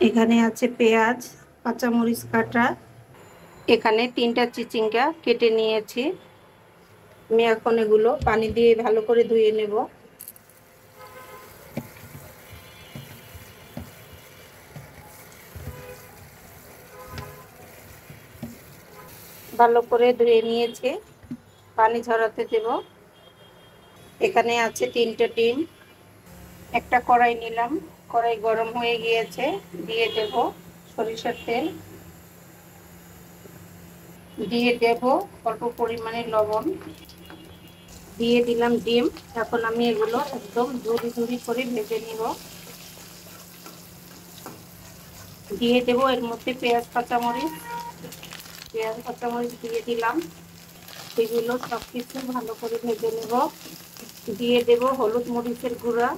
এখানে আছে পেঁয়াজ, কাঁচামরিচ কাটা। এখানে 3টা চিচিঙ্গা কেটে নিয়েছি। আমি এখন এগুলো পানি দিয়ে ভালো করে ধুয়ে নেব। ভালো করে ধুয়ে নিয়েছি, পানি ঝরাতে দেব। এখানে আছে 3টে ডিম। একটা কড়াই নিলাম, কড়াই গরম হয়ে গিয়েছে, দিয়ে দেব সরিষার তেল, দিয়ে দেব অল্প পরিমাণে লবণ, দিয়ে দিলাম ডিম। এখন আমি এগুলো একদম ঝুরি ঝুরি করে ভেজে নিব। দিয়ে দেব এর মধ্যে পেঁয়াজ কাঁচামরিচ দিয়ে দিলাম। এগুলো সব কিছু ভালো করে ভেজে নেব। দিয়ে দেব হলুদ মরিচের গুঁড়া,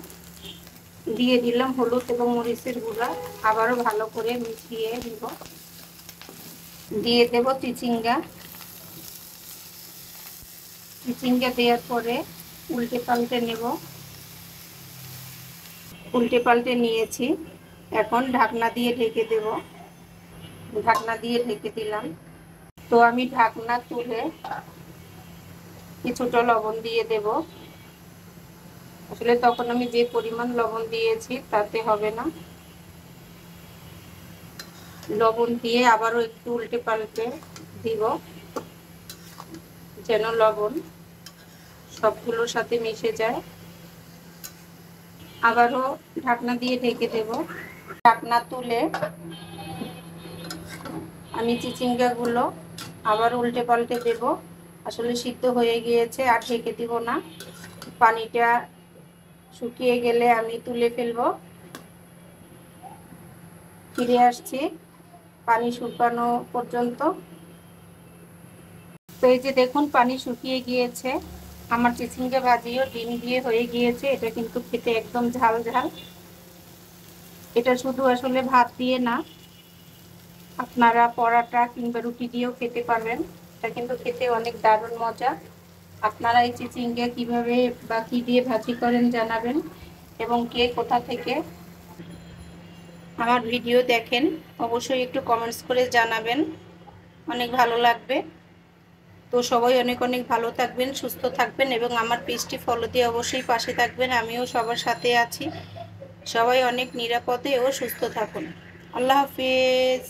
দিয়ে দিলাম হলুদ এবং মরিচের গুঁড়া, আবারও ভালো করে মিশিয়ে নেব। দিয়ে দেব চিচিঙ্গা দেওয়ার পরে উল্টে পাল্টে নেব। উল্টে পাল্টে নিয়েছি, এখন ঢাকনা দিয়ে ঢেকে দেব। ঢাকনা দিয়ে ঢেকে দিলাম। তো আমি ঢাকনা তুলে কিছুটা লবণ দিয়ে দেব। আসলে তখন আমি যে পরিমাণ লবণ দিয়েছি তাতে হবে না। লবণ দিয়ে আবারও একটু উল্টে পাল্টে দিব, যেন লবণ সবগুলোর সাথে মিশে যায়। আবারও ঢাকনা দিয়ে ঢেকে দেব। ঢাকনা তুলে আমি চিচিঙ্গাগুলো আবার উল্টে পাল্টে দেব। আসলে সিদ্ধ হয়ে গিয়েছে, আর ঢেকে দিব না। পানিটা শুকিয়ে গেলে আমি তুলে ফেলব। ফিরে আসছি পানি শুকানো পর্যন্ত। তো এই যে দেখুন, পানি শুকিয়ে গিয়েছে, আমার চিচিঙ্গা ভাজিও ডিম দিয়ে হয়ে গিয়েছে। এটা কিন্তু খেতে একদম ঝাল ঝাল। এটা শুধু আসলে ভাত দিয়ে না, আপনারা পরোটা কিংবা রুটি দিয়েও খেতে পারবেন। এটা কিন্তু খেতে অনেক দারুণ মজা। আপনারা এই চিচিঙ্গা কিভাবে বা কি দিয়ে ভাজি করেন জানাবেন, এবং কে কোথা থেকে আমার ভিডিও দেখেন অবশ্যই একটু কমেন্টস করে জানাবেন, অনেক ভালো লাগবে। তো সবাই অনেক অনেক ভালো থাকবেন, সুস্থ থাকবেন, এবং আমার পেজটি ফলো দিয়ে অবশ্যই পাশে থাকবেন। আমিও সবার সাথে আছি। সবাই অনেক নিরাপদে ও সুস্থ থাকুন। আল্লাহ হাফিজ।